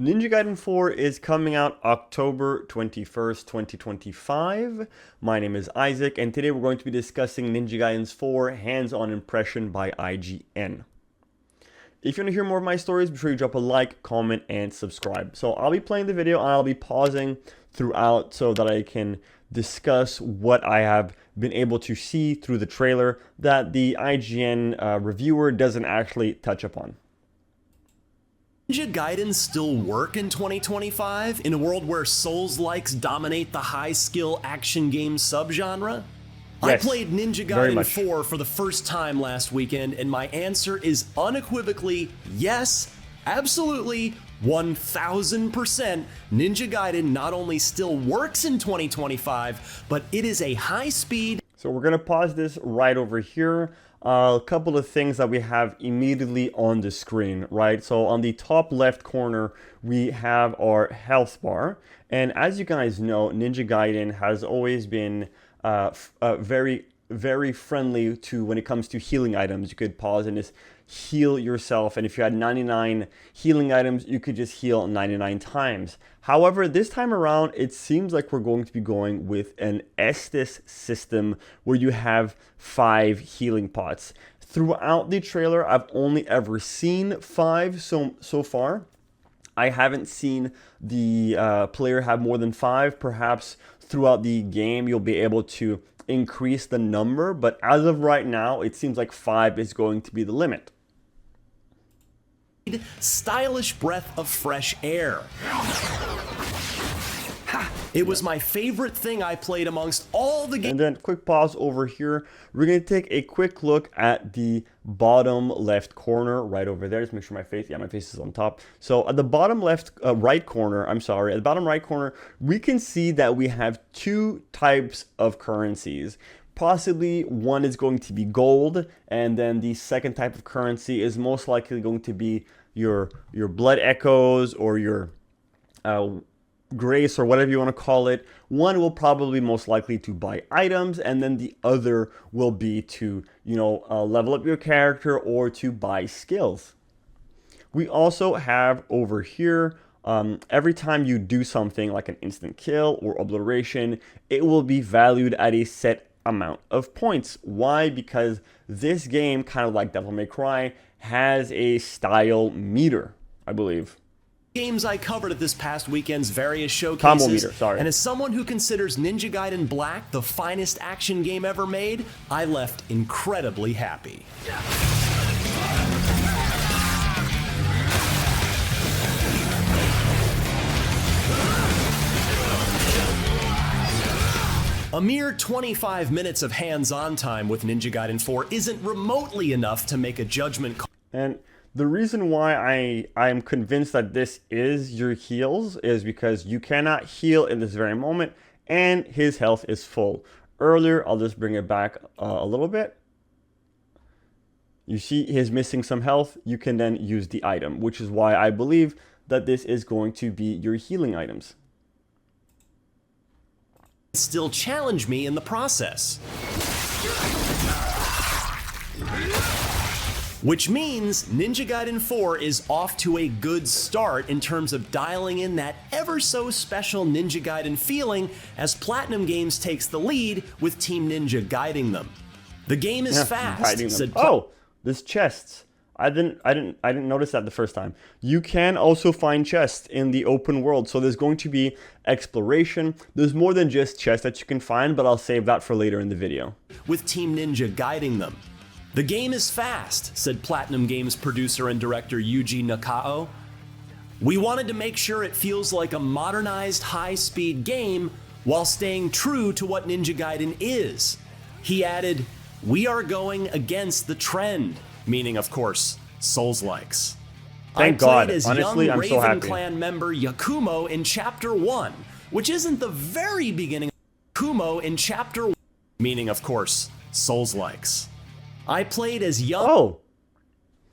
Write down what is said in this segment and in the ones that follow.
Ninja Gaiden 4 is coming out October 21st, 2025. My name is Isaac, and today we're going to be discussing Ninja Gaiden's 4 hands-on impression by IGN. If you want to hear more of my stories, be sure you drop a like, comment, and subscribe. So I'll be playing the video, and I'll be pausing throughout so that I can discuss what I have been able to see through the trailer that the IGN reviewer doesn't actually touch upon. Ninja Gaiden still work in 2025 in a world where Souls-likes dominate the high-skill action game subgenre? Yes, I played Ninja Gaiden 4 for the first time last weekend, and my answer is unequivocally yes, absolutely, 1000%. Ninja Gaiden not only still works in 2025, but it is a high-speed. So we're going to pause this right over here. A couple of things that we have immediately on the screen, right? So on the top left corner, we have our health bar. And as you guys know, Ninja Gaiden has always been very friendly to when it comes to healing items. You could pause and just heal yourself, and if you had 99 healing items, you could just heal 99 times. However, this time around, it seems like we're going to be going with an Estus system where you have 5 healing pots. Throughout the trailer, I've only ever seen 5 so far. I haven't seen the player have more than 5. Perhaps throughout the game, you'll be able to increase the number, but as of right now, it seems like 5 is going to be the limit. Stylish breath of fresh air. It was my favorite thing I played amongst all the games. And then quick pause over here. We're going to take a quick look at the bottom left corner right over there. Just make sure my face is on top. So at the bottom left, right corner, at the bottom right corner, we can see that we have 2 types of currencies. Possibly one is going to be gold, and then the second type of currency is most likely going to be your blood echoes or your grace or whatever you want to call it. One will probably most likely to buy items, and then the other will be to level up your character or to buy skills. We also have over here every time you do something like an instant kill or obliteration, it will be valued at a set amount of points. Why? Because this game, kind of like Devil May Cry, has a style meter, I believe. Games I covered at this past weekend's various showcases. Combo meter, sorry. And as someone who considers Ninja Gaiden Black the finest action game ever made, I left incredibly happy. A mere 25 minutes of hands-on time with Ninja Gaiden 4 isn't remotely enough to make a judgment call. And the reason why I am convinced that this is your heals is because you cannot heal in this very moment, and his health is full. Earlier, I'll just bring it back a little bit. You see he's missing some health. You can then use the item, which is why I believe that this is going to be your healing items. Still challenge me in the process. Which means Ninja Gaiden 4 is off to a good start in terms of dialing in that ever so special Ninja Gaiden feeling as Platinum Games takes the lead with Team Ninja guiding them. The game is fast, said there's chests. I didn't notice that the first time. You can also find chests in the open world, so there's going to be exploration. There's more than just chests that you can find, but I'll save that for later in the video. With Team Ninja guiding them. The game is fast, said Platinum Games producer and director Yuji Nakao. We wanted to make sure it feels like a modernized high-speed game while staying true to what Ninja Gaiden is. He added, "We are going against the trend," meaning, of course, Souls-likes. Thank God. Honestly, I'm so happy. Raven Clan member Yakumo in Chapter 1, which isn't the very beginning of Yakumo in Chapter 1, meaning, of course, Souls-likes. I played as young... Oh,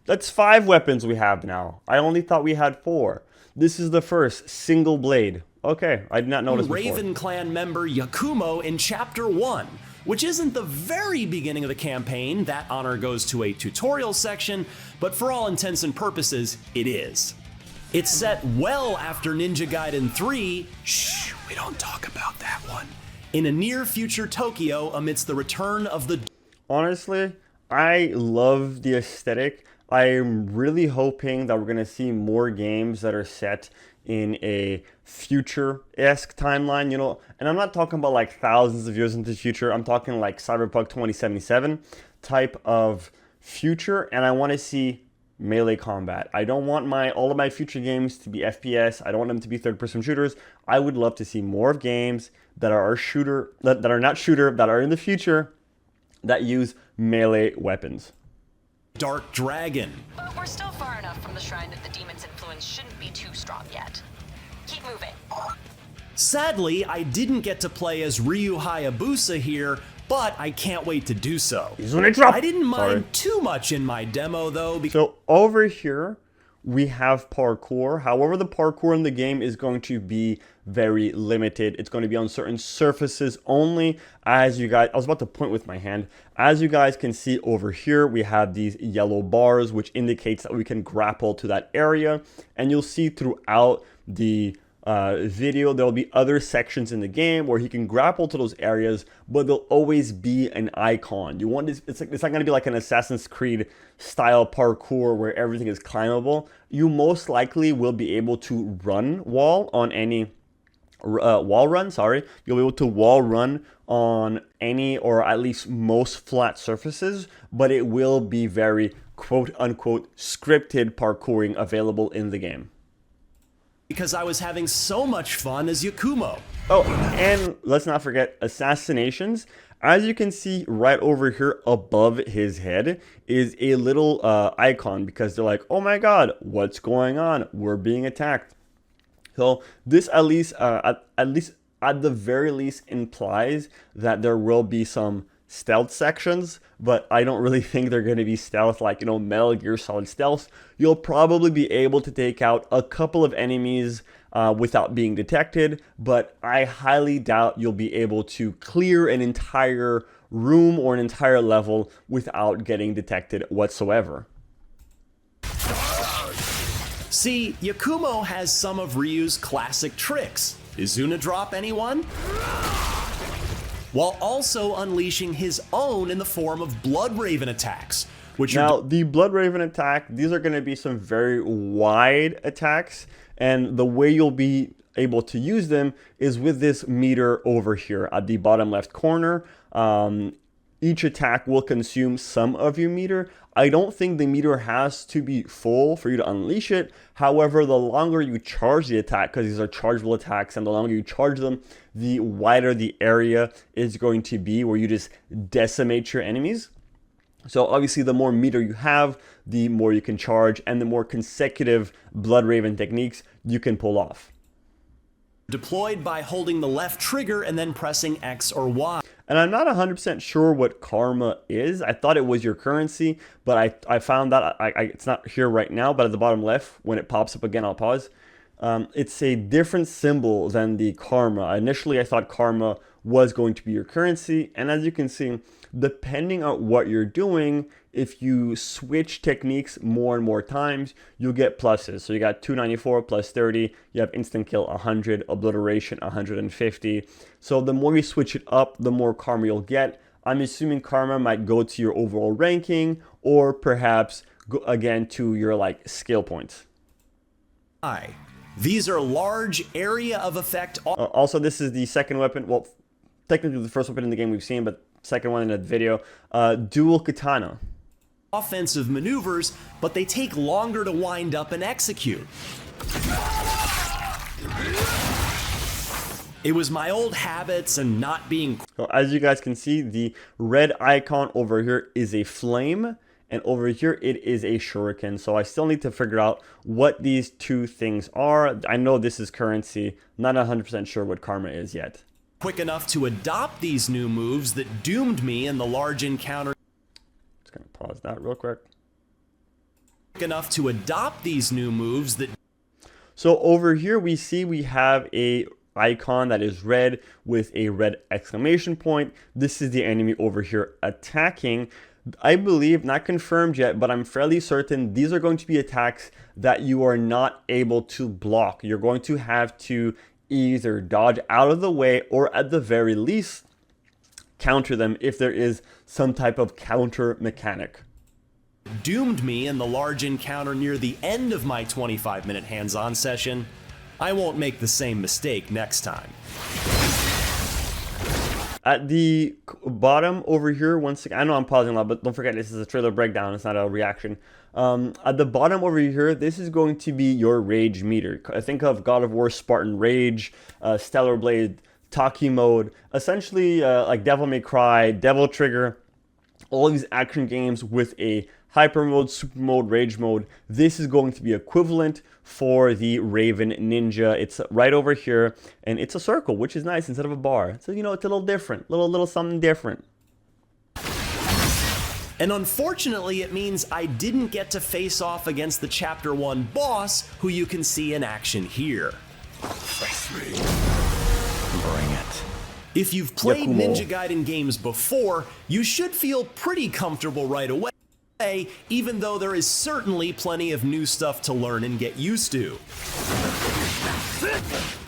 that's 5 weapons we have now. I only thought we had 4. This is the first single blade. Okay, I did not notice before. Raven Clan member Yakumo in Chapter 1, which isn't the very beginning of the campaign. That honor goes to a tutorial section, but for all intents and purposes, it is. It's set well after Ninja Gaiden 3, shh, we don't talk about that one, in a near future Tokyo amidst the return of the... Honestly, I love the aesthetic. I'm really hoping that we're going to see more games that are set in a future-esque timeline, you know, and I'm not talking about like thousands of years into the future. I'm talking like Cyberpunk 2077 type of future, and I want to see melee combat. I don't want all of my future games to be FPS. I don't want them to be third-person shooters. I would love to see more of games that are that are not shooter, that are in the future, that use melee weapons. Dark Dragon. But we're still far enough from the shrine that the demon's influence shouldn't be too strong yet. Keep moving. Sadly, I didn't get to play as Ryu Hayabusa here, but I can't wait to do so. I didn't mind too much in my demo though. So over here, we have parkour. However, the parkour in the game is going to be very limited. It's going to be on certain surfaces only. As you guys, I was about to point with my hand. As you guys can see over here, we have these yellow bars, which indicates that we can grapple to that area. And you'll see throughout the video, there'll be other sections in the game where he can grapple to those areas, but there'll always be an icon. You want this, it's not going to be like an Assassin's Creed style parkour where everything is climbable. You most likely will be able to run wall on any wall run, sorry. You'll be able to wall run on any or at least most flat surfaces, but it will be very quote unquote scripted parkouring available in the game. Because I was having so much fun as Yakumo. Oh, and let's not forget assassinations. As you can see right over here above his head is a little icon, because they're like, oh my god, what's going on? We're being attacked. So this at least at the very least implies that there will be some stealth sections, but I don't really think they're going to be stealth like, you know, Metal Gear Solid stealth. You'll probably be able to take out a couple of enemies without being detected, but I highly doubt you'll be able to clear an entire room or an entire level without getting detected whatsoever. See, Yakumo has some of Ryu's classic tricks. Izuna drop anyone? While also unleashing his own in the form of Blood Raven attacks. Now, the Blood Raven attack, these are going to be some very wide attacks, and the way you'll be able to use them is with this meter over here at the bottom left corner. Each attack will consume some of your meter. I don't think the meter has to be full for you to unleash it. However, the longer you charge the attack, because these are chargeable attacks, and the longer you charge them, the wider the area is going to be where you just decimate your enemies. So obviously the more meter you have, the more you can charge, and the more consecutive Blood Raven techniques you can pull off. Deployed by holding the left trigger and then pressing X or Y. And I'm not 100% sure what karma is. I thought it was your currency, but I found that it's not here right now, but at the bottom left, when it pops up again, I'll pause. It's a different symbol than the karma. Initially, I thought karma was going to be your currency. And as you can see, depending on what you're doing, if you switch techniques more and more times, you'll get pluses. So you got 294 plus 30, you have instant kill 100, obliteration 150. So the more you switch it up, the more karma you'll get. I'm assuming karma might go to your overall ranking, or perhaps go again to your like skill points. These are large area of effect. Also, this is the second weapon. Well, technically the first weapon in the game we've seen, but second one in the video. Dual katana. Offensive maneuvers, but they take longer to wind up and execute. It was my old habits and not being... So as you guys can see, the red icon over here is a flame, and over here it is a shuriken. So I still need to figure out what these two things are. I know this is currency, not 100% sure what karma is yet. Quick enough to adopt these new moves that doomed me in the large encounter. Just gonna pause that real quick. Quick enough to adopt these new moves that... So over here we see we have a icon that is red with a red exclamation point. This is the enemy over here attacking. I believe, not confirmed yet, but I'm fairly certain these are going to be attacks that you are not able to block. You're going to have to either dodge out of the way or at the very least counter them if there is some type of counter mechanic. Doomed me in the large encounter near the end of my 25-minute hands-on session. I won't make the same mistake next time. At the bottom over here, once again, I know I'm pausing a lot, but don't forget this is a trailer breakdown, it's not a reaction. At the bottom over here, this is going to be your rage meter. I think of God of War Spartan Rage, Stellar Blade, Taki mode, essentially like Devil May Cry, Devil Trigger, all these action games with a hyper mode, super mode, rage mode. This is going to be equivalent for the Raven Ninja. It's right over here, and it's a circle, which is nice instead of a bar. So, you know, it's a little different, little something different. And unfortunately, it means I didn't get to face off against the Chapter 1 boss, who you can see in action here. Bring it. If you've played Yakumo. Ninja Gaiden games before, you should feel pretty comfortable right away, even though there is certainly plenty of new stuff to learn and get used to.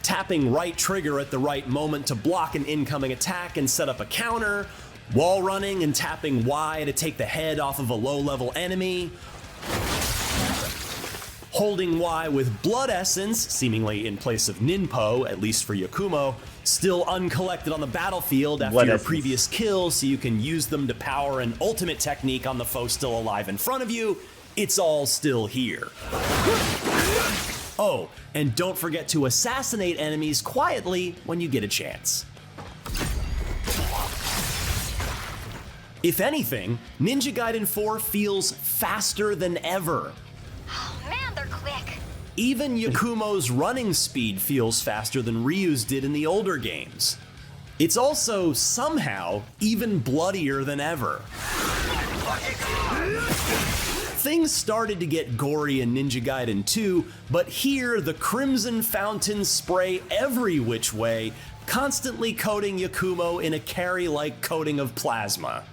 Tapping right trigger at the right moment to block an incoming attack and set up a counter, wall running and tapping Y to take the head off of a low-level enemy, holding Y with Blood Essence, seemingly in place of Ninpo, at least for Yakumo, still uncollected on the battlefield after Blood your Essence. previous kill, so you can use them to power an ultimate technique on the foe still alive in front of you. It's all still here. Oh, and don't forget to assassinate enemies quietly when you get a chance. If anything, Ninja Gaiden 4 feels faster than ever. Oh man, they're quick. Even Yakumo's running speed feels faster than Ryu's did in the older games. It's also, somehow, even bloodier than ever. Things started to get gory in Ninja Gaiden 2, but here the crimson fountains spray every which way, constantly coating Yakumo in a carry-like coating of plasma.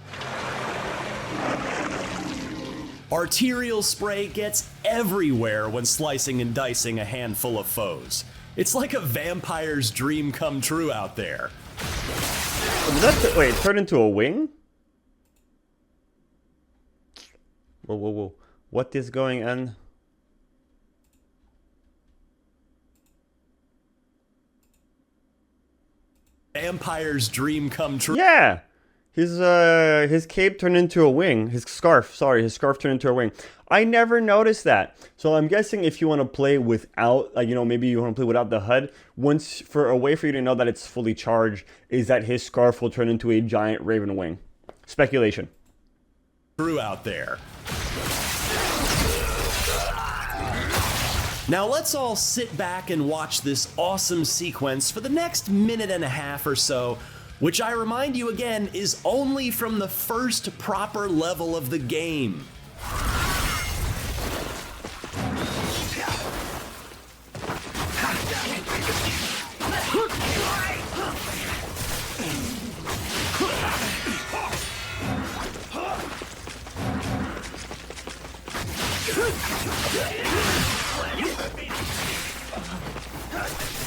Arterial spray gets everywhere when slicing and dicing a handful of foes. It's like a vampire's dream come true out there. Wait, it turned into a wing? Whoa. What is going on? Vampire's dream come true. Yeah! His cape turned into a wing. His scarf turned into a wing. I never noticed that. So I'm guessing if you want to play without, like, you know, maybe you want to play without the HUD, a way for you to know that it's fully charged is that his scarf will turn into a giant raven wing. Speculation. True out there. Now let's all sit back and watch this awesome sequence for the next minute and a half or so, which I remind you again is only from the first proper level of the game.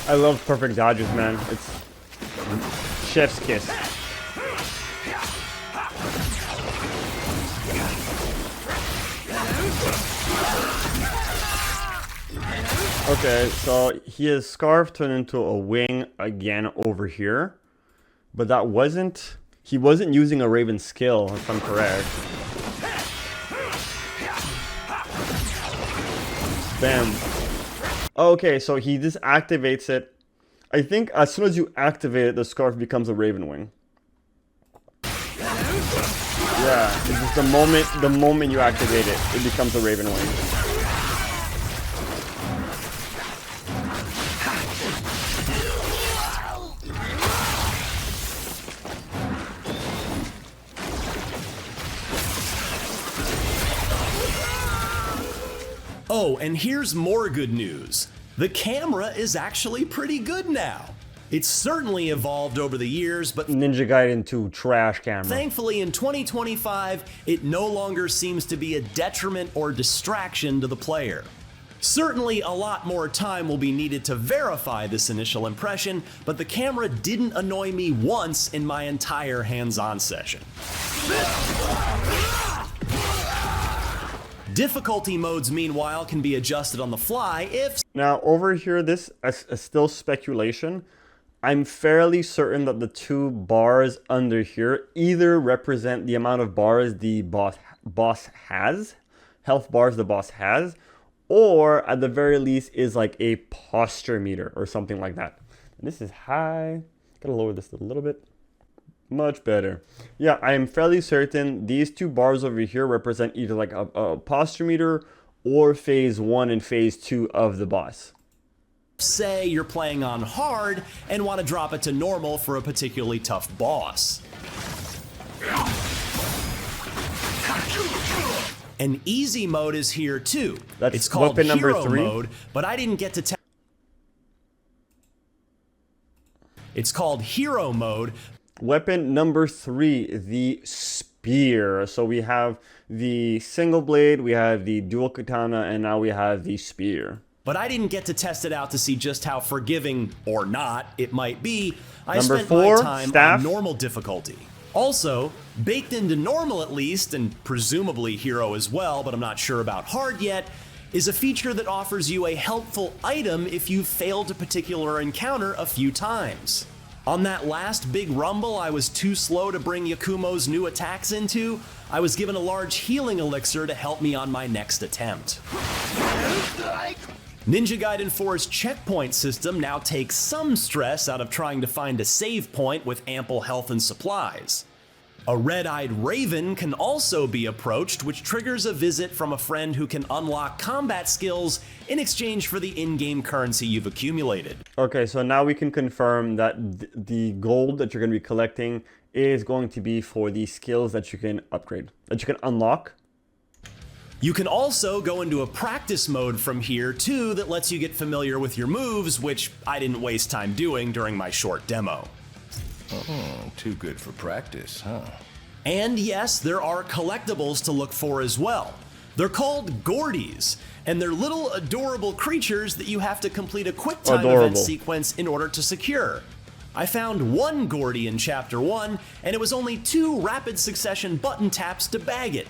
I love perfect dodges, man. It's chef's kiss. Okay, so his scarf turned into a wing again over here, but he wasn't using a raven skill, if I'm correct. Bam. Okay, so he just activates it. I think as soon as you activate it, the scarf becomes a raven wing. Yeah, it's just the moment you activate it, it becomes a raven wing. Oh, and here's more good news. The camera is actually pretty good now. It's certainly evolved over the years, but Ninja Gaiden 2 trash camera. thankfully in 2025, it no longer seems to be a detriment or distraction to the player. Certainly a lot more time will be needed to verify this initial impression, but the camera didn't annoy me once in my entire hands-on session. Difficulty modes, meanwhile, can be adjusted on the fly if... Now, over here, this is still speculation. I'm fairly certain that the 2 bars under here either represent the amount of bars the boss has, health bars the boss has, or at the very least is like a posture meter or something like that. And this is high. Gotta lower this a little bit. Much better. Yeah, I am fairly certain these 2 bars over here represent either like a posture meter or phase 1 and phase 2 of the boss. Say you're playing on hard and want to drop it to normal for a particularly tough boss. An easy mode is here too. It's called weapon number hero 3. mode, but I didn't get to It's called hero mode. Weapon number 3, the spear. So we have the single blade, we have the dual katana, and now we have the spear. But I didn't get to test it out to see just how forgiving, or not, it might be. I Number spent 4, my time staff. on normal difficulty. Also, baked into normal at least, and presumably hero as well, but I'm not sure about hard yet, is a feature that offers you a helpful item if you failed a particular encounter a few times. On that last big rumble I was too slow to bring Yakumo's new attacks into, I was given a large healing elixir to help me on my next attempt. Ninja Gaiden 4's checkpoint system now takes some stress out of trying to find a save point with ample health and supplies. A red-eyed raven can also be approached, which triggers a visit from a friend who can unlock combat skills in exchange for the in-game currency you've accumulated. Okay, so now we can confirm that the gold that you're going to be collecting is going to be for the skills that you can upgrade, that you can unlock. You can also go into a practice mode from here too that lets you get familiar with your moves, which I didn't waste time doing during my short demo. Oh, too good for practice, huh? And yes, there are collectibles to look for as well. They're called Gordies, and they're little adorable creatures that you have to complete a quick time event sequence in order to secure. I found one Gordie in Chapter 1, and it was only 2 rapid succession button taps to bag it.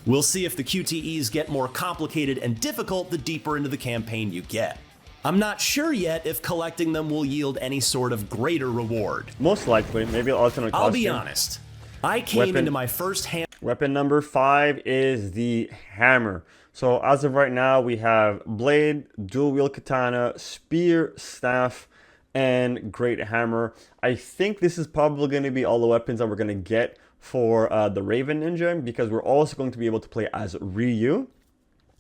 We'll see if the QTEs get more complicated and difficult the deeper into the campaign you get. I'm not sure yet if collecting them will yield any sort of greater reward. Most likely, maybe alternate costume. I'll be honest, I came into my first hand. Weapon number 5 is the hammer. So as of right now, we have blade, dual wield katana, spear, staff, and great hammer. I think this is probably going to be all the weapons that we're going to get for the Raven Ninja, because we're also going to be able to play as Ryu.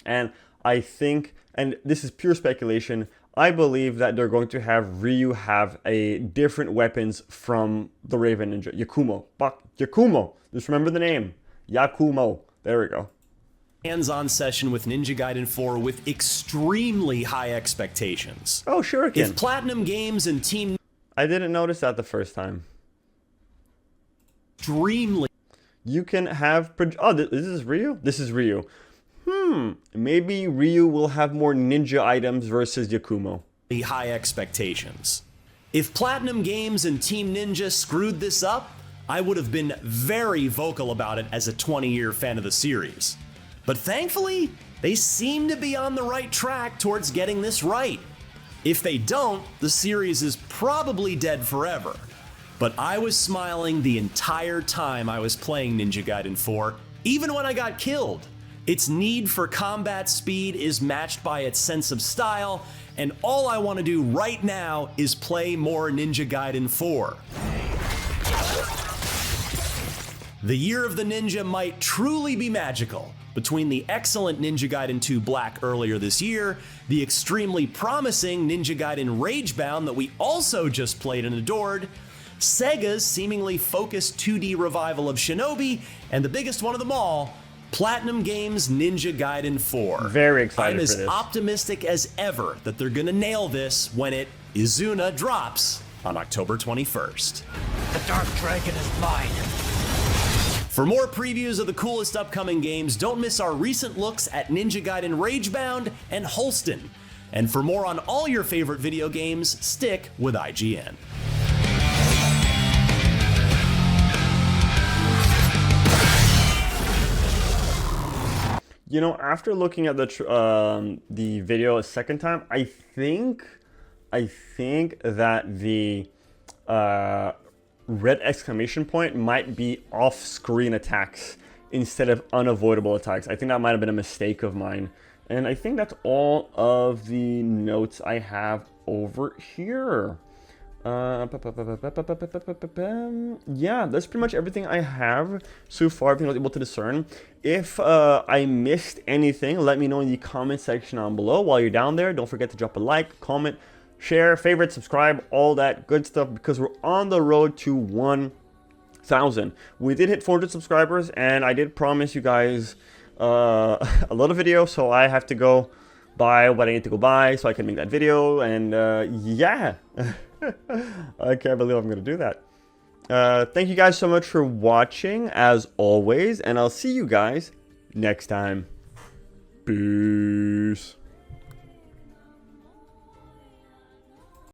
And I think, and this is pure speculation, I believe that they're going to have Ryu have a different weapons from the Raven Ninja. Yakumo. Yakumo. Just remember the name. Yakumo. There we go. Hands-on session with Ninja Gaiden 4 with extremely high expectations. Oh, sure it can. If Platinum Games and Team... I didn't notice that the first time. Extremely... You can have... Oh, this is Ryu? This is Ryu. Maybe Ryu will have more ninja items versus Yakumo. High expectations. If Platinum Games and Team Ninja screwed this up, I would have been very vocal about it as a 20-year fan of the series. But thankfully, they seem to be on the right track towards getting this right. If they don't, the series is probably dead forever. But I was smiling the entire time I was playing Ninja Gaiden 4, even when I got killed. Its need for combat speed is matched by its sense of style, and all I want to do right now is play more Ninja Gaiden 4. The Year of the Ninja might truly be magical. Between the excellent Ninja Gaiden 2 Black earlier this year, the extremely promising Ninja Gaiden Ragebound that we also just played and adored, Sega's seemingly focused 2D revival of Shinobi, and the biggest one of them all, Platinum Games Ninja Gaiden 4. Very excited for this. I'm as optimistic as ever that they're gonna nail this when it Izuna drops on October 21st. The Dark Dragon is mine. For more previews of the coolest upcoming games, don't miss our recent looks at Ninja Gaiden Ragebound and Holston. And for more on all your favorite video games, stick with IGN. You know, after looking at the video a second time, I think that the red exclamation point might be off-screen attacks instead of unavoidable attacks. I think that might have been a mistake of mine. And I think that's all of the notes I have over here. Yeah, that's pretty much everything I have so far. Everything I was able to discern. If I missed anything, let me know in the comment section down below. While you're down there, don't forget to drop a like, comment, share, favorite, subscribe, all that good stuff, because we're on the road to 1,000. We did hit 400 subscribers, and I did promise you guys a lot of videos, so I have to go buy what I need to go buy so I can make that video. And yeah. I can't believe I'm going to do that. Thank you guys so much for watching, as always, and I'll see you guys next time. Peace.